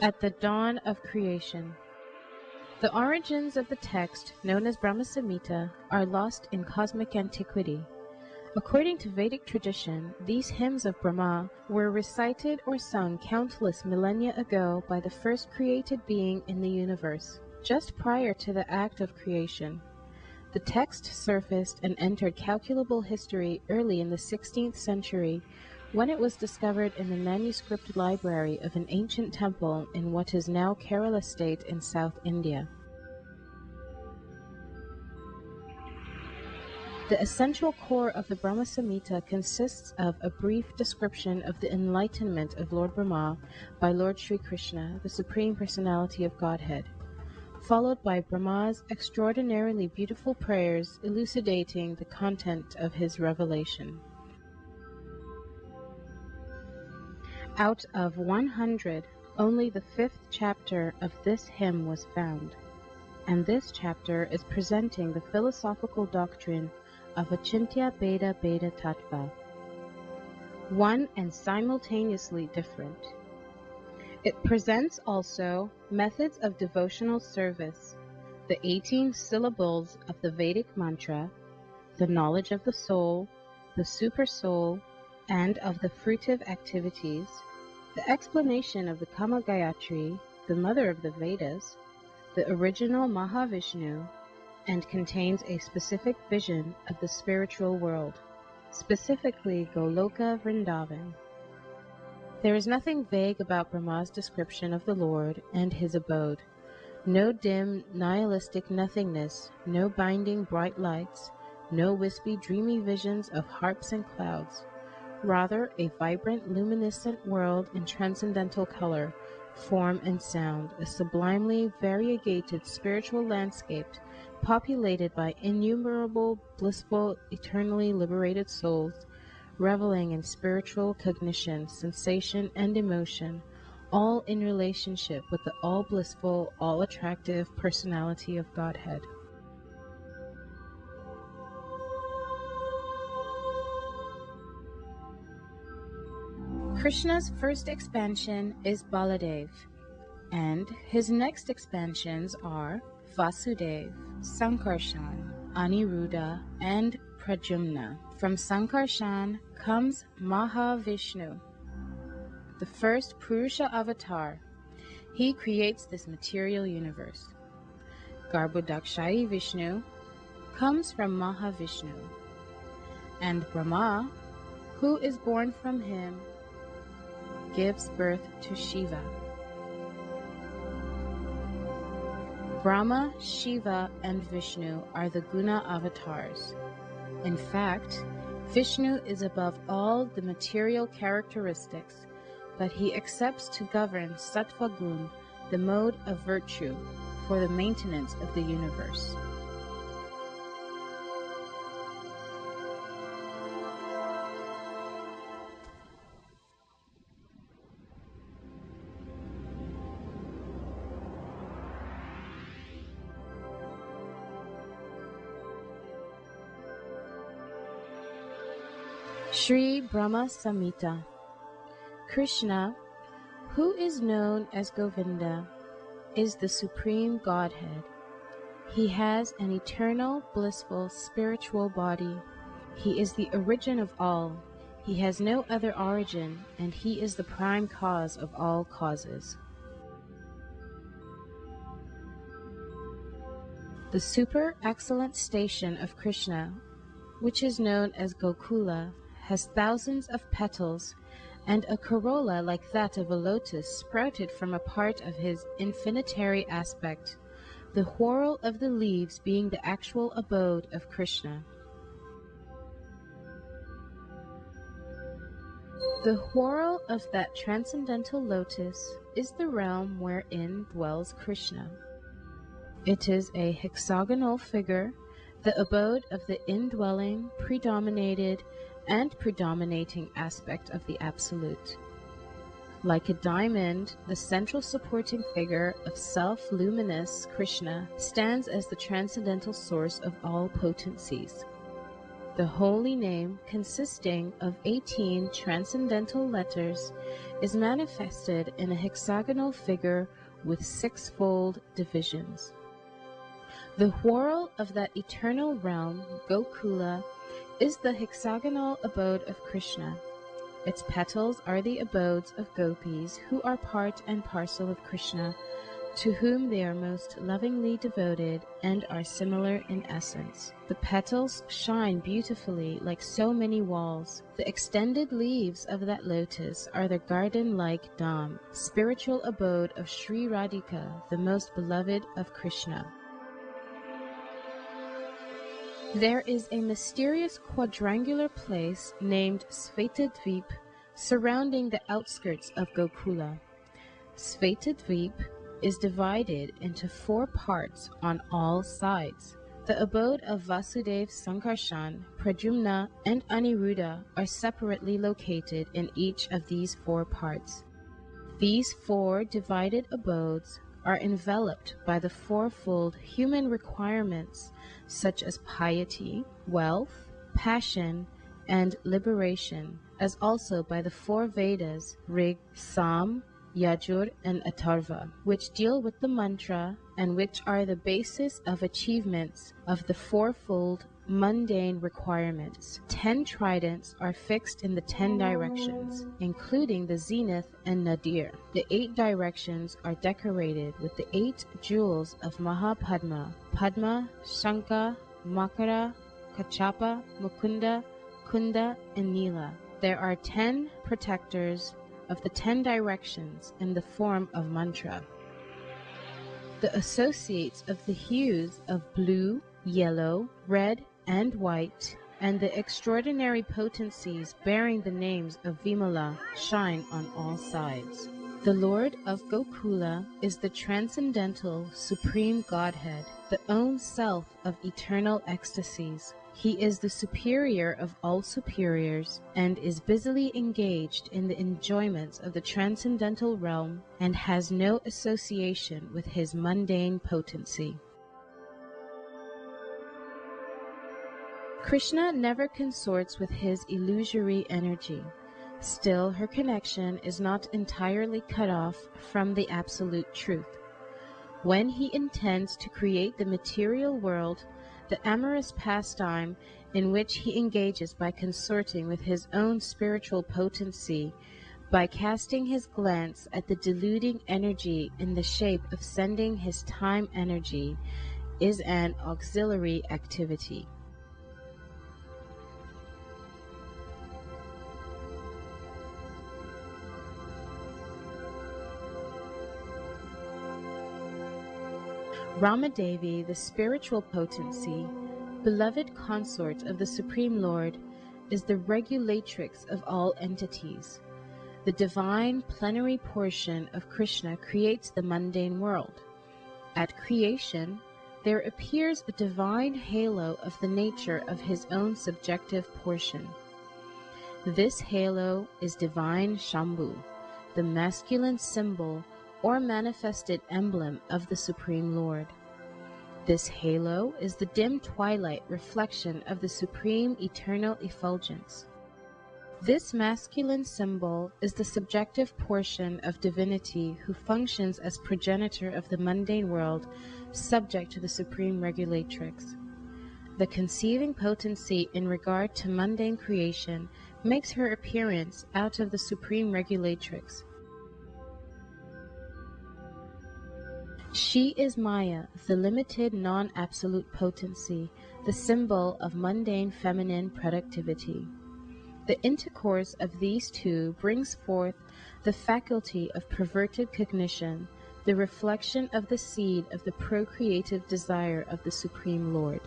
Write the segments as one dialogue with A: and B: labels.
A: At the dawn of creation. The origins of the text, known as Brahma Samhita, are lost in cosmic antiquity. According to Vedic tradition, these hymns of Brahma were recited or sung countless millennia ago by the first created being in the universe, just prior to the act of creation. The text surfaced and entered calculable history early in the 16th century, when it was discovered in the manuscript library of an ancient temple in what is now Kerala state in South India. The essential core of the Brahma Samhita consists of a brief description of the enlightenment of Lord Brahma by Lord Sri Krishna, the Supreme Personality of Godhead, followed by Brahma's extraordinarily beautiful prayers elucidating the content of his revelation. Out of 100, only the 5th chapter of this hymn was found, and this chapter is presenting the philosophical doctrine of Achintya Bheda Bheda Tattva, one and simultaneously different. It presents also methods of devotional service, the 18 syllables of the Vedic mantra, the knowledge of the soul, the super soul, and of the fruitive activities, the explanation of the Kama Gayatri, the mother of the Vedas, the original Mahavishnu, and contains a specific vision of the spiritual world, specifically Goloka Vrindavan. There is nothing vague about Brahma's description of the Lord and his abode, no dim, nihilistic nothingness, no binding bright lights, no wispy, dreamy visions of harps and clouds. Rather, a vibrant, luminescent world in transcendental color, form, and sound, a sublimely variegated spiritual landscape populated by innumerable, blissful, eternally liberated souls, reveling in spiritual cognition, sensation, and emotion, all in relationship with the all-blissful, all-attractive personality of Godhead. Krishna's first expansion is Baladev, and his next expansions are Vasudev, Sankarshan, Aniruddha, and Pradyumna. From Sankarshan comes Mahavishnu, the first Purusha avatar. He creates this material universe. Garbhodakshayi Vishnu comes from Mahavishnu, and Brahma, who is born from him, gives birth to Shiva. Brahma, Shiva, and Vishnu are the guna avatars. In fact, Vishnu is above all the material characteristics, but he accepts to govern sattva gun, the mode of virtue, for the maintenance of the universe. Sri Brahma Samhita. Krishna, who is known as Govinda, is the Supreme Godhead. He has an eternal, blissful, spiritual body. He is the origin of all. He has no other origin, and he is the prime cause of all causes. The super excellent station of Krishna, which is known as Gokula, has thousands of petals, and a corolla like that of a lotus sprouted from a part of his infinitary aspect, the whorl of the leaves being the actual abode of Krishna. The whorl of that transcendental lotus is the realm wherein dwells Krishna. It is a hexagonal figure, the abode of the indwelling, predominated, and predominating aspect of the Absolute. Like a diamond, the central supporting figure of self-luminous Krishna stands as the transcendental source of all potencies. The holy name, consisting of 18 transcendental letters, is manifested in a hexagonal figure with sixfold divisions. The whorl of that eternal realm, Gokula, is the hexagonal abode of Krishna. Its petals are the abodes of gopis, who are part and parcel of Krishna, to whom they are most lovingly devoted and are similar in essence. The petals shine beautifully like so many walls. The extended leaves of that lotus are the garden-like dham, spiritual abode of Sri Radhika, the most beloved of Krishna. There is a mysterious quadrangular place named Svetadvip surrounding the outskirts of Gokula. Svetadvip is divided into 4 parts on all sides. The abode of Vasudev, Sankarshan, Pradyumna, and Aniruddha are separately located in each of these 4 parts. These 4 divided abodes are enveloped by the fourfold human requirements such as piety, wealth, passion, and liberation, as also by the 4 Vedas, Rig, Sam, Yajur, and Atharva, which deal with the mantra and which are the basis of achievements of the fourfold mundane requirements. 10 tridents are fixed in the 10 directions, including the zenith and nadir. The 8 directions are decorated with the 8 jewels of Mahapadma, Padma, Shankha, Makara, Kachapa, Mukunda, Kunda, and Nila. There are 10 protectors of the 10 directions in the form of mantra. The associates of the hues of blue, yellow, red, and white, and the extraordinary potencies bearing the names of Vimala shine on all sides. The Lord of Gokula is the transcendental Supreme Godhead, the own self of eternal ecstasies. He is the superior of all superiors and is busily engaged in the enjoyments of the transcendental realm and has no association with his mundane potency. Krishna never consorts with his illusory energy. Still, her connection is not entirely cut off from the absolute truth. When he intends to create the material world, the amorous pastime in which he engages by consorting with his own spiritual potency, by casting his glance at the deluding energy in the shape of sending his time energy, is an auxiliary activity. Ramadevi, the spiritual potency, beloved consort of the Supreme Lord, is the regulatrix of all entities. The divine plenary portion of Krishna creates the mundane world. At creation, there appears a divine halo of the nature of his own subjective portion. This halo is divine Shambhu, the masculine symbol or manifested emblem of the Supreme Lord. This halo is the dim twilight reflection of the supreme eternal effulgence. This masculine symbol is the subjective portion of divinity who functions as progenitor of the mundane world, subject to the supreme regulatrix. The conceiving potency in regard to mundane creation makes her appearance out of the supreme regulatrix. She is Maya, the limited non-absolute potency, the symbol of mundane feminine productivity. The intercourse of these two brings forth the faculty of perverted cognition, the reflection of the seed of the procreative desire of the Supreme Lord.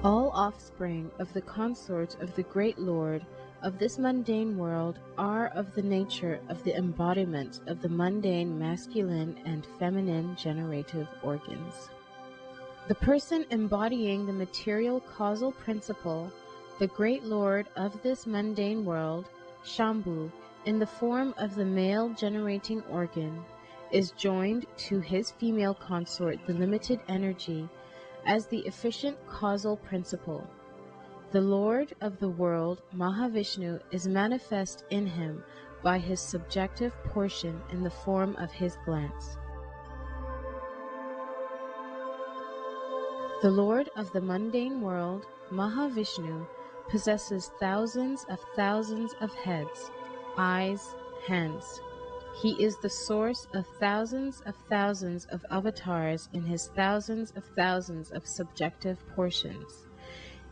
A: All offspring of the consort of the great Lord of this mundane world are of the nature of the embodiment of the mundane masculine and feminine generative organs. The person embodying the material causal principle, the great Lord of this mundane world, Shambhu, in the form of the male generating organ, is joined to his female consort, the limited energy, as the efficient causal principle. The Lord of the world, Mahavishnu, is manifest in him by his subjective portion in the form of his glance. The Lord of the mundane world, Mahavishnu, possesses thousands of heads, eyes, hands. He is the source of thousands of avatars in his thousands of subjective portions.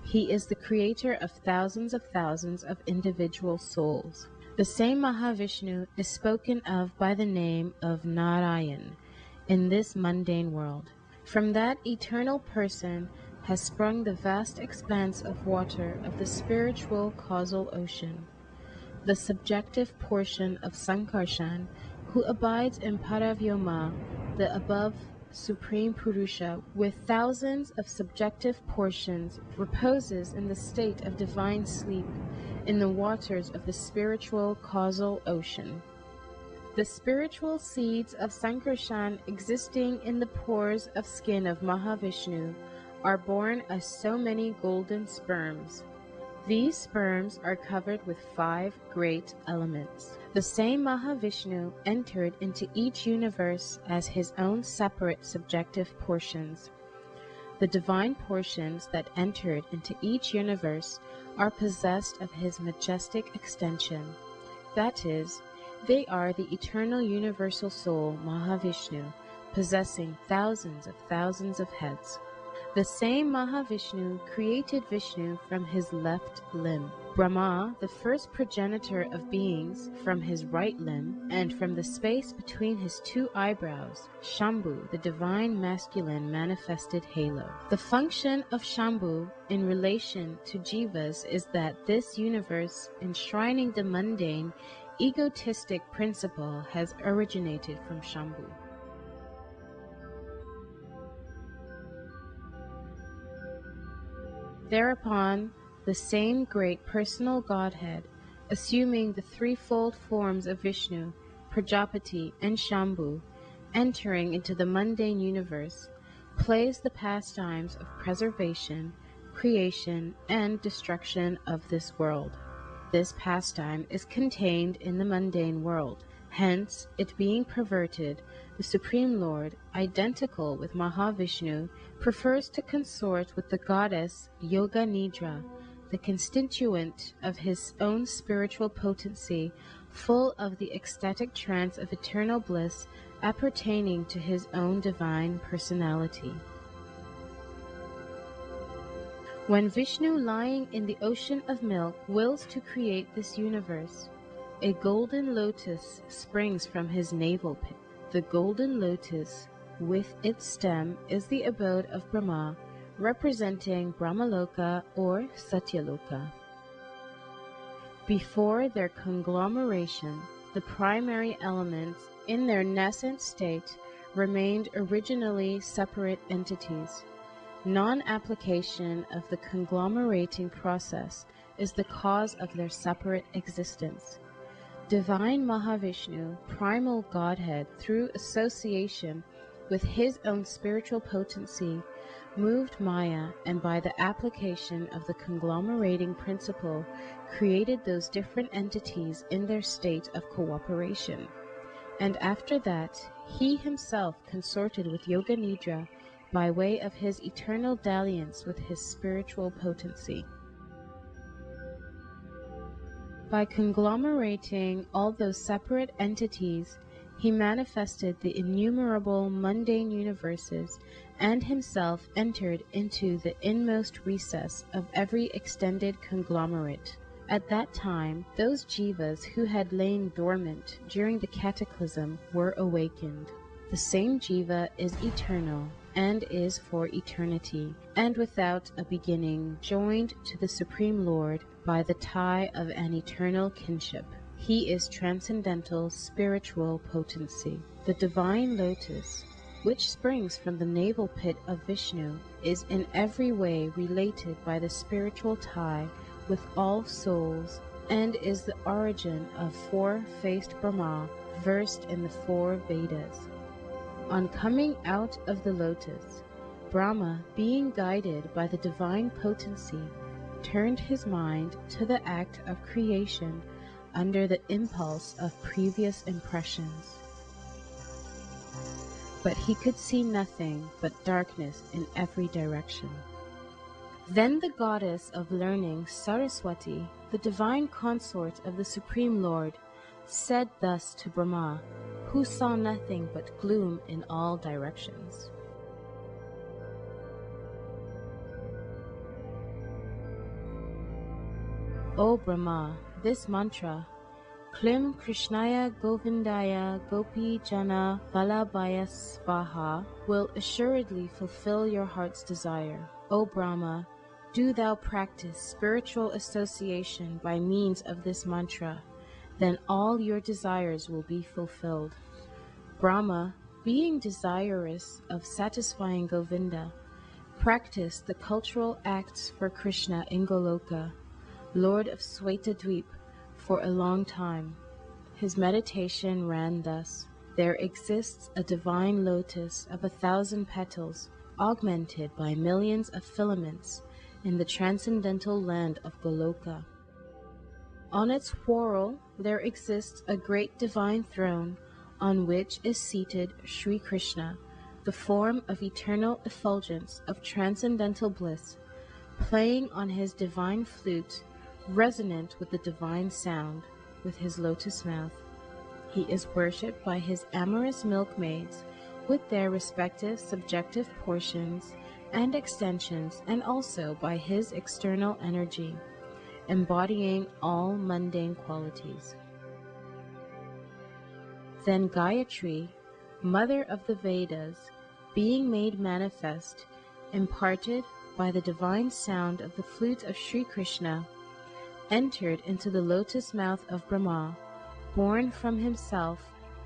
A: He is the creator of thousands of individual souls. The same Mahavishnu is spoken of by the name of Narayan in this mundane world. From that eternal person has sprung the vast expanse of water of the spiritual causal ocean, the subjective portion of Sankarshan, who abides in Paravyoma, the above Supreme Purusha, with thousands of subjective portions, reposes in the state of divine sleep in the waters of the spiritual causal ocean. The spiritual seeds of Sankarshan existing in the pores of skin of Mahavishnu are born as so many golden sperms. These sperms are covered with 5 great elements. The same Mahavishnu entered into each universe as his own separate subjective portions. The divine portions that entered into each universe are possessed of his majestic extension. That is, they are the eternal universal soul, Mahavishnu, possessing thousands of heads. The same Mahavishnu created Vishnu from his left limb, Brahma, the first progenitor of beings, from his right limb, and from the space between his 2 eyebrows, Shambhu, the divine masculine manifested halo. The function of Shambhu in relation to jivas is that this universe, enshrining the mundane, egotistic principle, has originated from Shambhu. Thereupon, the same great personal Godhead, assuming the threefold forms of Vishnu, Prajapati, and Shambhu, entering into the mundane universe, plays the pastimes of preservation, creation, and destruction of this world. This pastime is contained in the mundane world. Hence, it being perverted, the Supreme Lord, identical with Mahavishnu, prefers to consort with the goddess Yoga Nidra, the constituent of his own spiritual potency, full of the ecstatic trance of eternal bliss appertaining to his own divine personality. When Vishnu, lying in the ocean of milk, wills to create this universe, a golden lotus springs from his navel pit. The golden lotus, with its stem, is the abode of Brahma, representing Brahmaloka or Satyaloka. Before their conglomeration, the primary elements, in their nascent state, remained originally separate entities. Non-application of the conglomerating process is the cause of their separate existence. Divine Mahavishnu, primal Godhead, through association with his own spiritual potency, moved Maya, and by the application of the conglomerating principle, created those different entities in their state of cooperation. And after that, he himself consorted with Yoga Nidra by way of his eternal dalliance with his spiritual potency. By conglomerating all those separate entities, he manifested the innumerable mundane universes, and himself entered into the inmost recess of every extended conglomerate. At that time, those jivas who had lain dormant during the cataclysm were awakened. The same jiva is eternal, and is for eternity, and without a beginning, joined to the Supreme Lord by the tie of an eternal kinship. He is transcendental spiritual potency. The divine lotus, which springs from the navel pit of Vishnu, is in every way related by the spiritual tie with all souls, and is the origin of 4-faced Brahma, versed in the 4 Vedas. On coming out of the lotus, Brahma, being guided by the divine potency, turned his mind to the act of creation under the impulse of previous impressions. But he could see nothing but darkness in every direction. Then the goddess of learning, Saraswati, the divine consort of the Supreme Lord, said thus to Brahma, who saw nothing but gloom in all directions. O Brahma, this mantra, Klim Krishnaya Govindaya Gopi Jana Vallabhaya Svaha, will assuredly fulfill your heart's desire. O Brahma, do thou practice spiritual association by means of this mantra, then all your desires will be fulfilled. Brahma, being desirous of satisfying Govinda, practiced the cultural acts for Krishna in Goloka, Lord of Svetadweep, for a long time. His meditation ran thus: there exists a divine lotus of 1,000 petals, augmented by millions of filaments, in the transcendental land of Goloka. On its whorl there exists a great divine throne, on which is seated Sri Krishna, the form of eternal effulgence of transcendental bliss, playing on his divine flute, resonant with the divine sound, with his lotus mouth. He is worshipped by his amorous milkmaids, with their respective subjective portions and extensions, and also by his external energy, embodying all mundane qualities. Then Gayatri, mother of the Vedas, being made manifest, imparted by the divine sound of the flute of Sri Krishna, entered into the lotus mouth of Brahma, born from himself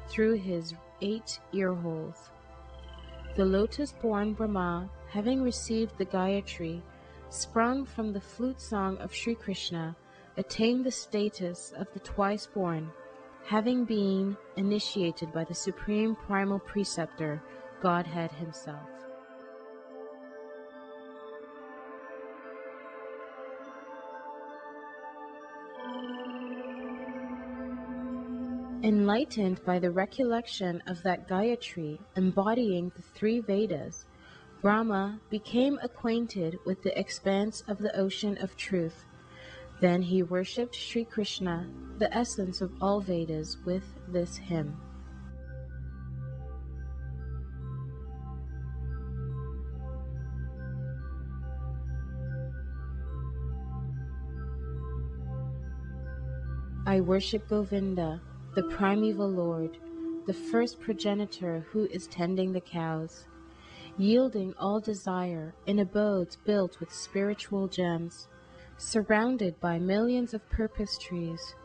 A: through his 8 ear holes. The lotus-born Brahma, having received the Gayatri, sprung from the flute song of Sri Krishna, attained the status of the twice-born, having been initiated by the supreme primal preceptor, Godhead himself. Enlightened by the recollection of that Gayatri embodying the 3 Vedas, Brahma became acquainted with the expanse of the ocean of truth. Then he worshipped Sri Krishna, the essence of all Vedas, with this hymn. I worship Govinda, the primeval Lord, the first progenitor who is tending the cows, yielding all desire in abodes built with spiritual gems, surrounded by millions of purpose trees,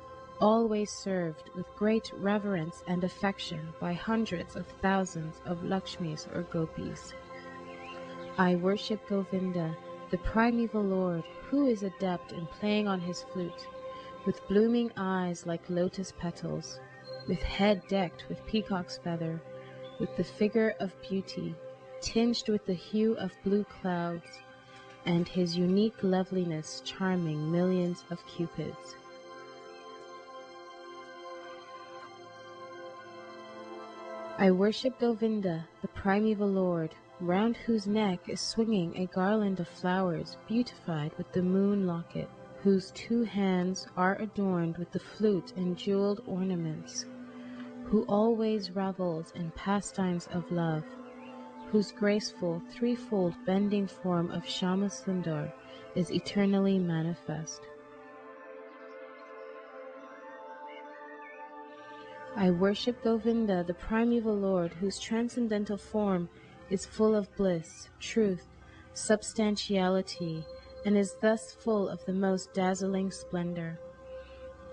A: always served with great reverence and affection by hundreds of thousands of Lakshmis or Gopis. I worship Govinda, the primeval Lord, who is adept in playing on his flute, with blooming eyes like lotus petals, with head decked with peacock's feather, with the figure of beauty, tinged with the hue of blue clouds, and his unique loveliness charming millions of cupids. I worship Govinda, the primeval Lord, round whose neck is swinging a garland of flowers beautified with the moon locket, whose 2 hands are adorned with the flute and jeweled ornaments, who always revels in pastimes of love, whose graceful threefold bending form of Shama Sundar is eternally manifest. I worship Govinda, the primeval Lord, whose transcendental form is full of bliss, truth, substantiality, and is thus full of the most dazzling splendor.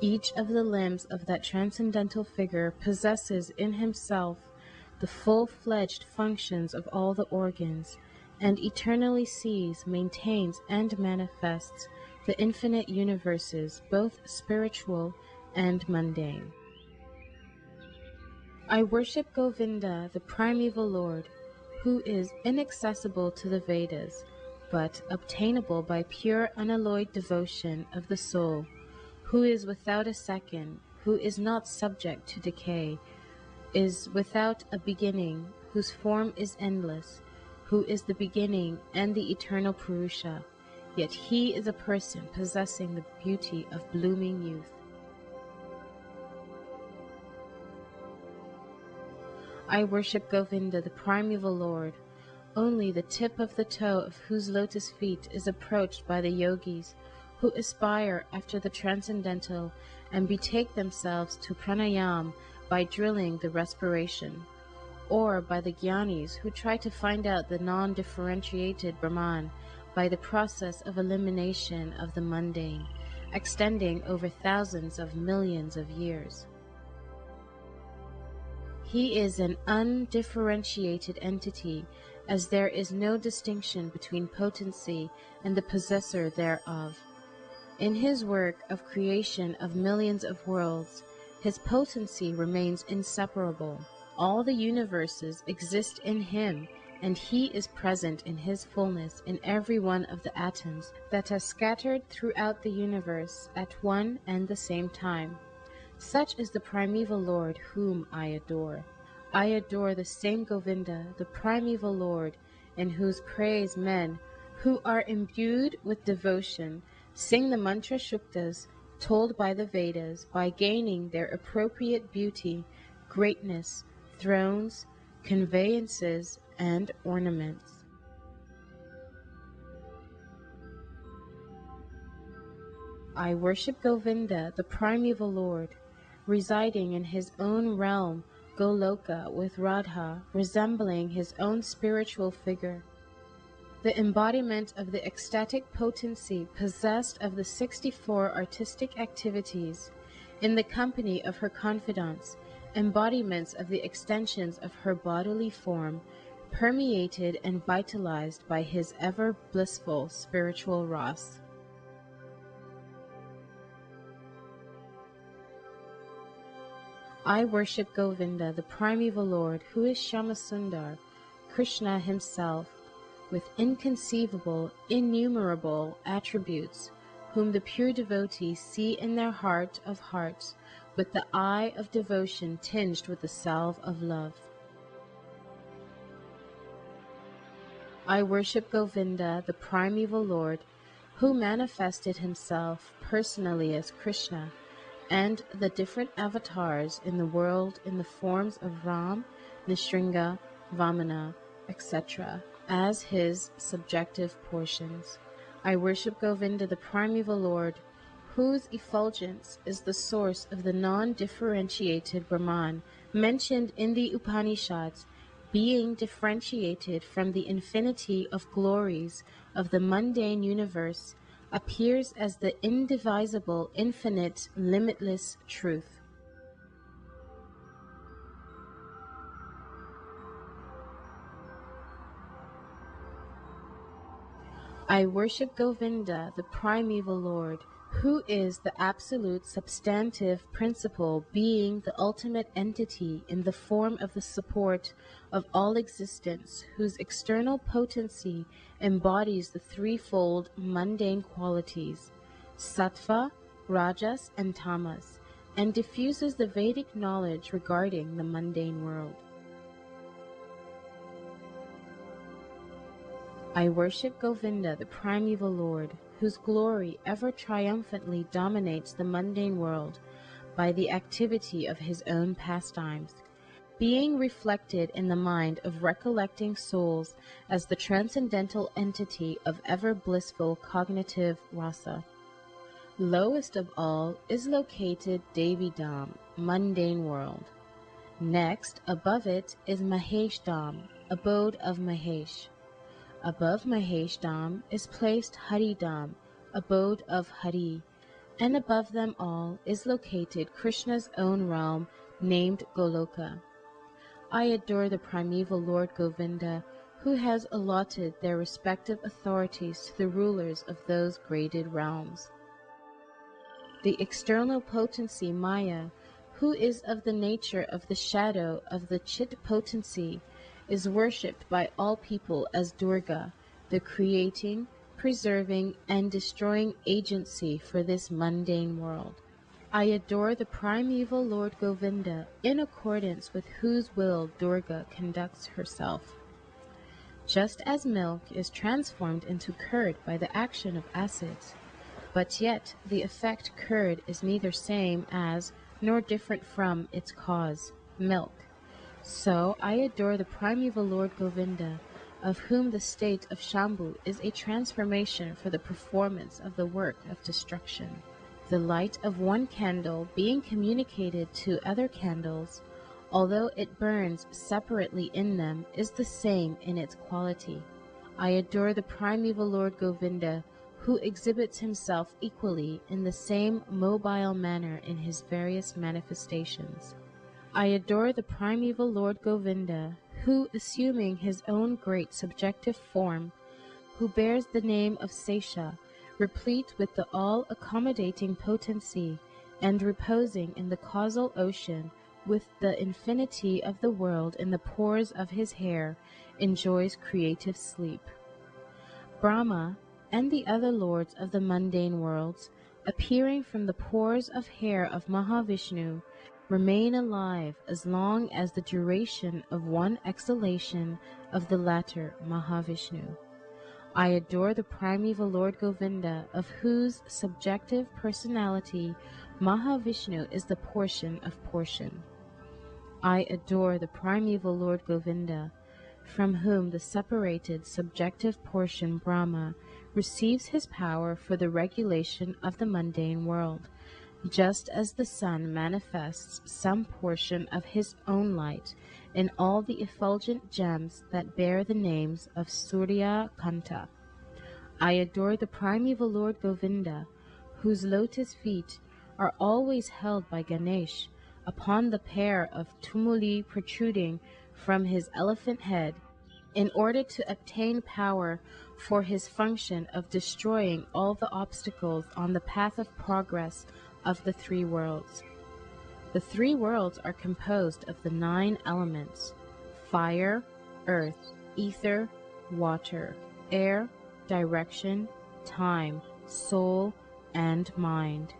A: Each of the limbs of that transcendental figure possesses in himself the full-fledged functions of all the organs, and eternally sees, maintains, and manifests the infinite universes, both spiritual and mundane. I worship Govinda, the primeval Lord, who is inaccessible to the Vedas, but obtainable by pure unalloyed devotion of the soul, who is without a second, who is not subject to decay, is without a beginning, whose form is endless, who is the beginning and the eternal Purusha, yet he is a person possessing the beauty of blooming youth. I worship Govinda, the primeval Lord, only the tip of the toe of whose lotus feet is approached by the yogis, who aspire after the transcendental and betake themselves to pranayam by drilling the respiration, or by the jnanis who try to find out the non-differentiated Brahman by the process of elimination of the mundane, extending over thousands of millions of years. He is an undifferentiated entity, as there is no distinction between potency and the possessor thereof. In his work of creation of millions of worlds, his potency remains inseparable. All the universes exist in him, and he is present in his fullness in every one of the atoms that are scattered throughout the universe at one and the same time. Such is the primeval Lord whom I adore. I adore the same Govinda, the primeval Lord, in whose praise men, who are imbued with devotion, sing the mantra shuktas told by the Vedas by gaining their appropriate beauty, greatness, thrones, conveyances, and ornaments. I worship Govinda, the primeval Lord, residing in his own realm, Goloka, with Radha, resembling his own spiritual figure, the embodiment of the ecstatic potency possessed of the 64 artistic activities, in the company of her confidants, embodiments of the extensions of her bodily form, permeated and vitalized by his ever blissful spiritual rasa. I worship Govinda, the primeval Lord, who is Shyamasundar, Krishna himself, with inconceivable, innumerable attributes, whom the pure devotees see in their heart of hearts, with the eye of devotion tinged with the salve of love. I worship Govinda, the primeval Lord, who manifested himself personally as Krishna, and the different avatars in the world in the forms of Ram, Nrsimha, Vamana, etc., as his subjective portions. I worship Govinda, the primeval Lord, whose effulgence is the source of the non-differentiated Brahman mentioned in the Upanishads, being differentiated from the infinity of glories of the mundane universe, appears as the indivisible, infinite, limitless truth. I worship Govinda, the primeval Lord, who is the absolute substantive principle, being the ultimate entity in the form of the support of all existence, whose external potency embodies the threefold mundane qualities, sattva, rajas, and tamas, and diffuses the Vedic knowledge regarding the mundane world. I worship Govinda, the primeval Lord, whose glory ever triumphantly dominates the mundane world by the activity of his own pastimes, being reflected in the mind of recollecting souls as the transcendental entity of ever blissful cognitive rasa. Lowest of all is located Devidam, mundane world. Next, above it, is Maheshdam, abode of Mahesh. Above Maheshdam is placed Haridam, abode of Hari, and above them all is located Krishna's own realm, named Goloka. I adore the primeval Lord Govinda, who has allotted their respective authorities to the rulers of those graded realms. The external potency Maya, who is of the nature of the shadow of the Chit potency, is worshipped by all people as Durga, the creating, preserving, and destroying agency for this mundane world. I adore the primeval Lord Govinda, in accordance with whose will Durga conducts herself. Just as milk is transformed into curd by the action of acids, but yet the effect curd is neither same as nor different from its cause, milk. So I adore the primeval Lord Govinda, of whom the state of Shambhu is a transformation for the performance of the work of destruction. The light of one candle being communicated to other candles, although it burns separately in them, is the same in its quality. I adore the primeval Lord Govinda, who exhibits himself equally in the same mobile manner in his various manifestations. I adore the primeval Lord Govinda, who, assuming his own great subjective form, who bears the name of Sesha, replete with the all-accommodating potency, and reposing in the causal ocean with the infinity of the world in the pores of his hair, enjoys creative sleep. Brahma and the other lords of the mundane worlds, appearing from the pores of hair of Mahavishnu, remain alive as long as the duration of one exhalation of the latter Mahavishnu. I adore the primeval Lord Govinda, of whose subjective personality Mahavishnu is the portion of portion. I adore the primeval Lord Govinda, from whom the separated subjective portion Brahma receives his power for the regulation of the mundane world, just as the sun manifests some portion of his own light in all the effulgent gems that bear the names of Surya Kanta. I adore the primeval Lord Govinda, whose lotus feet are always held by Ganesh upon the pair of tumuli protruding from his elephant head, in order to obtain power for his function of destroying all the obstacles on the path of progress of the three worlds. The three worlds are composed of the 9 elements: fire, earth, ether, water, air, direction, time, soul, and mind.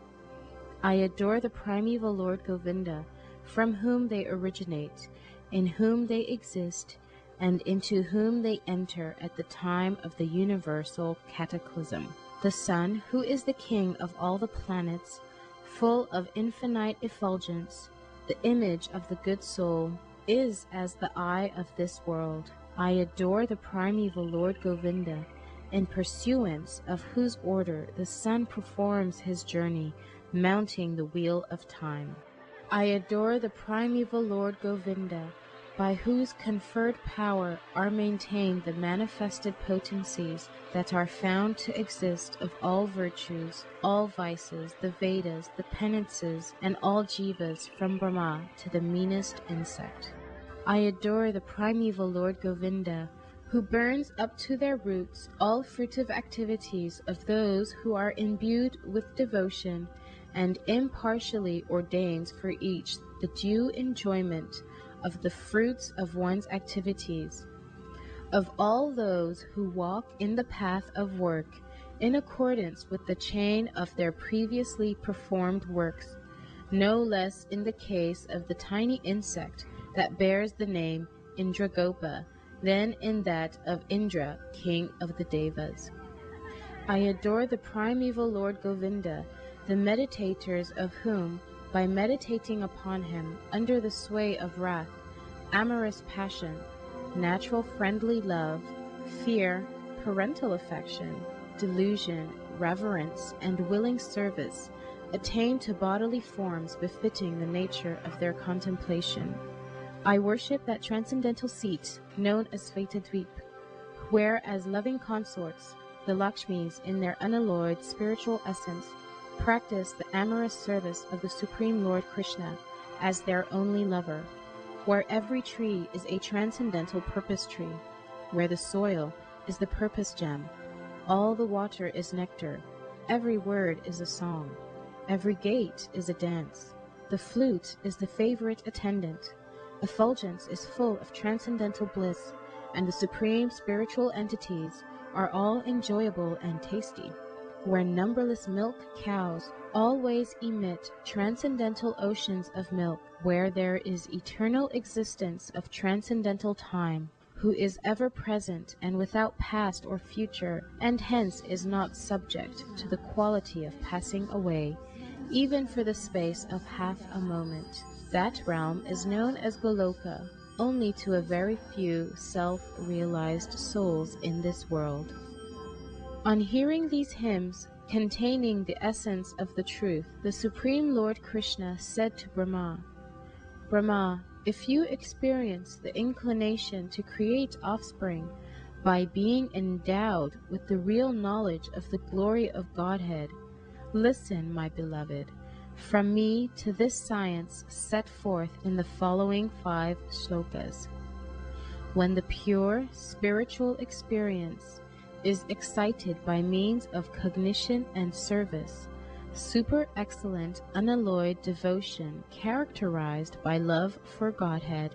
A: I adore the primeval Lord Govinda, from whom they originate, in whom they exist, and into whom they enter at the time of the universal cataclysm. The sun, who is the king of all the planets, full of infinite effulgence, the image of the good soul, is as the eye of this world. I adore the primeval Lord Govinda, in pursuance of whose order the sun performs his journey, mounting the wheel of time. I adore the primeval Lord Govinda, by whose conferred power are maintained the manifested potencies that are found to exist of all virtues, all vices, the Vedas, the penances, and all jivas from Brahma to the meanest insect. I adore the primeval Lord Govinda, who burns up to their roots all fruitive activities of those who are imbued with devotion, and impartially ordains for each the due enjoyment of the fruits of one's activities. Of all those who walk in the path of work in accordance with the chain of their previously performed works, no less in the case of the tiny insect that bears the name Indragopa than in that of Indra, king of the Devas. I adore the primeval Lord Govinda, the meditators of whom, by meditating upon him under the sway of wrath, amorous passion, natural friendly love, fear, parental affection, delusion, reverence, and willing service, attain to bodily forms befitting the nature of their contemplation. I worship that transcendental seat known as Svetadvip, where as loving consorts, the Lakshmis in their unalloyed spiritual essence practice the amorous service of the Supreme Lord Krishna as their only lover, where every tree is a transcendental purpose tree, where the soil is the purpose gem, all the water is nectar, every word is a song, every gate is a dance, the flute is the favorite attendant, Effulgence is full of transcendental bliss, and the supreme spiritual entities are all enjoyable and tasty. Where numberless milk cows always emit transcendental oceans of milk, where there is eternal existence of transcendental time, who is ever present and without past or future, and hence is not subject to the quality of passing away, even for the space of half a moment. That realm is known as Goloka only to a very few self-realized souls in this world. On hearing these hymns containing the essence of the truth, the Supreme Lord Krishna said to Brahma, Brahma, if you experience the inclination to create offspring by being endowed with the real knowledge of the glory of Godhead, listen, my beloved, from me to this science set forth in the following 5 shlokas. When the pure spiritual experience is excited by means of cognition and service, super excellent unalloyed devotion characterized by love for Godhead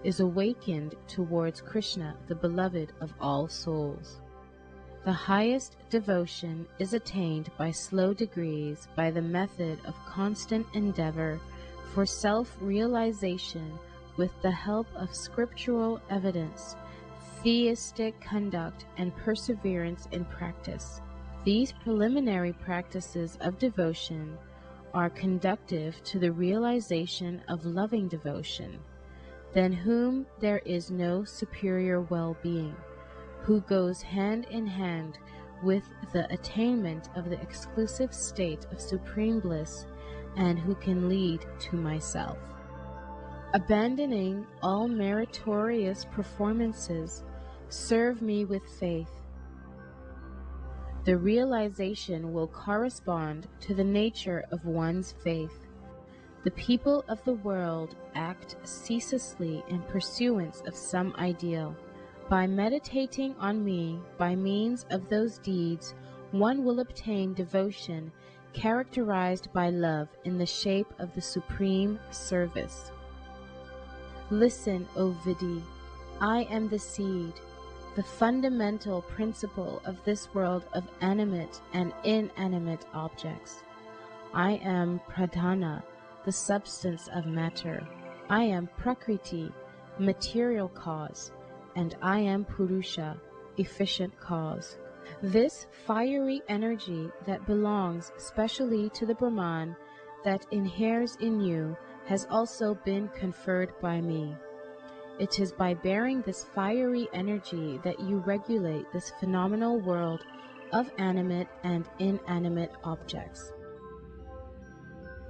A: is awakened towards Krishna, the beloved of all souls. The highest devotion is attained by slow degrees by the method of constant endeavor for self-realization with the help of scriptural evidence, theistic conduct, and perseverance in practice. These preliminary practices of devotion are conducive to the realization of loving devotion, than whom there is no superior well-being, who goes hand in hand with the attainment of the exclusive state of supreme bliss, and who can lead to myself. Abandoning all meritorious performances, serve me with faith. The realization will correspond to the nature of one's faith. The people of the world act ceaselessly in pursuance of some ideal. By meditating on me by means of those deeds, one will obtain devotion characterized by love in the shape of the supreme service. Listen, O Vidhi, I am the seed, the fundamental principle of this world of animate and inanimate objects. I am Pradhana, the substance of matter. I am Prakriti, material cause, and I am Purusha, efficient cause. This fiery energy that belongs specially to the Brahman that inheres in you has also been conferred by me. It is by bearing this fiery energy that you regulate this phenomenal world of animate and inanimate objects.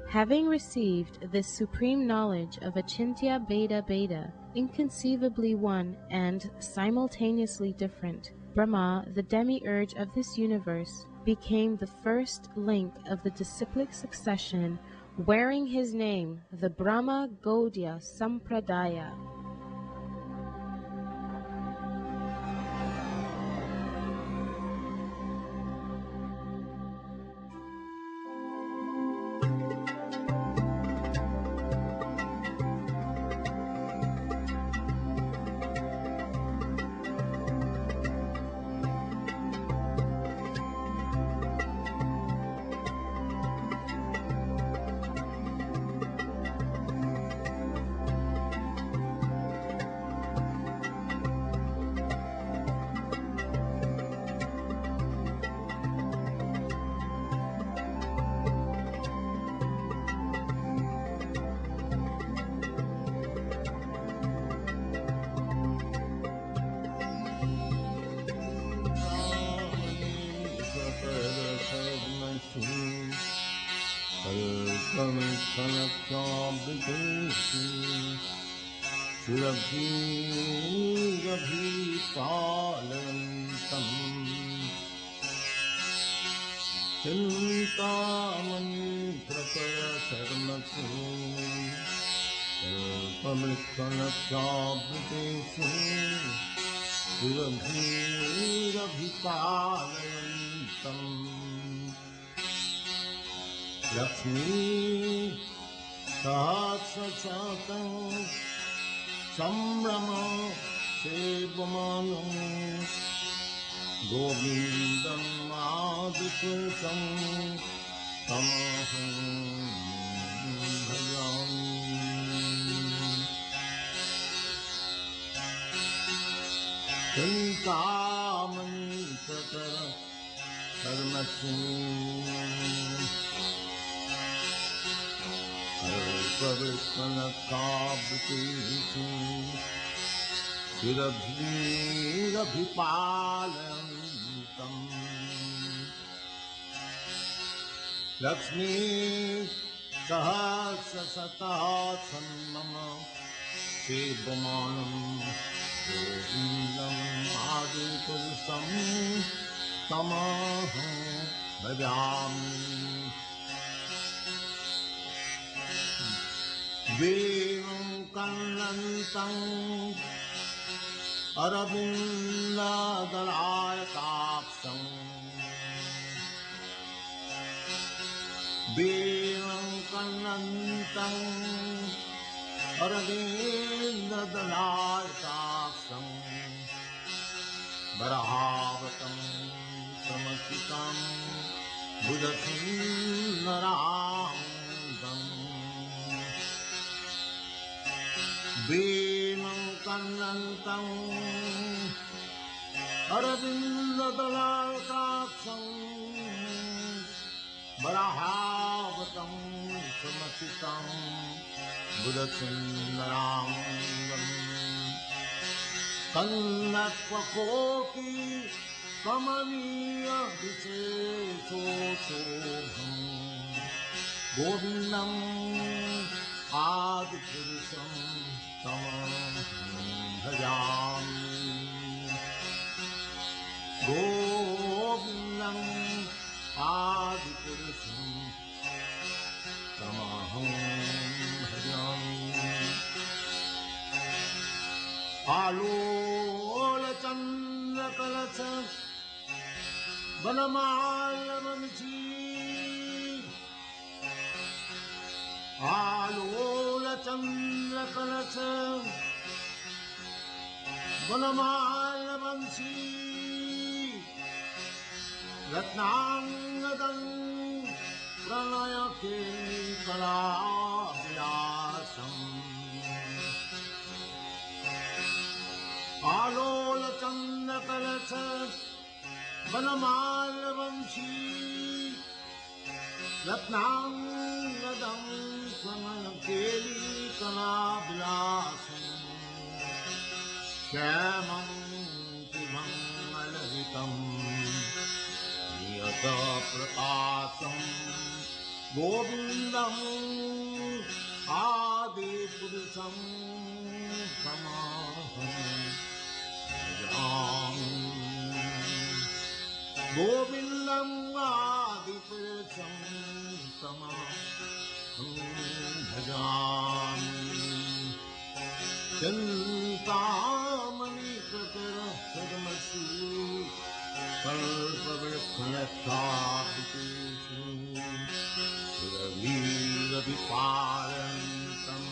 A: Having received this supreme knowledge of Achintya Bheda Bheda, inconceivably one and simultaneously different, Brahma, the demiurge of this universe, became the first link of the disciplic succession, wearing his name, the Brahma Gaudiya Sampradaya.
B: Lakshmi Sahasrachatam Sambrama Sevamanam Govindam Purusham Aham Bhajami Chintamani Tata Sarmasum Parvipanakabhiti Sirabhirabhipalantam Lakshmi Sahasrasatatham Mama Sevamanam Govindam Purusham Tamaham Bhajami Vevam Kannantam Aravinda Dalayakapsam Vevam Kannantam Aravinda Dalayakapsam Barahavatam Samasitam Buddhasundaram Bhimam Kannantam Aravinda Dalayakapsam Barahavatam Samasitam Buddhasundaram Kannatpakoti Kamaniya Visesosobham Govindam Adi Purusham Tamaham Bhajami Govindam Adi Purusham Tamaham Bhajami Alola Chandra Kalasa Vanamala Vanchi Alola Chandra Kalasa Vanamala Vanchi Ratnangadam Pranayake Kalavilasam Alola Chandra Kalasa Vanamala Vanchi Ratnangadam Pranayake Kalavilasam Shyamam Tivam Alavitam Niyata Prakasam Govindam Adi Purusham Tamaham Bhajami Govindam Adi Purusham Tamaham Bhajami Chintamani Pratara Sadamasu Parvavrikhayathabhiti Siravirabhiparantam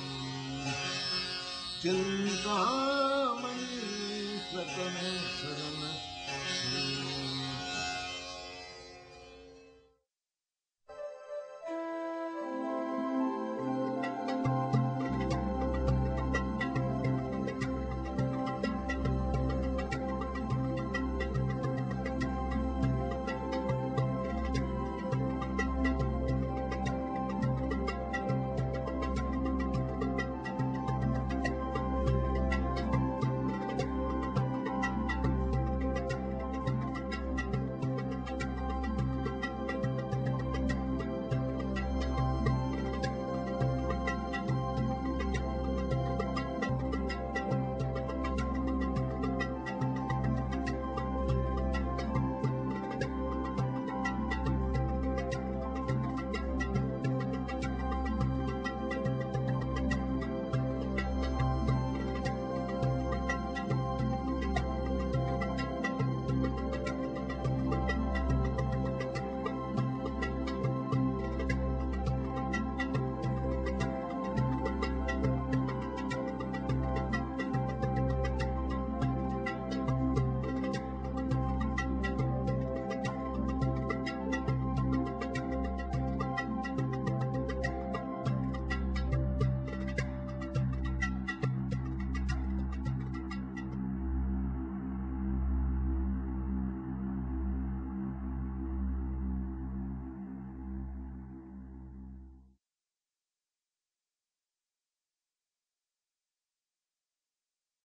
B: Chintamani Pratara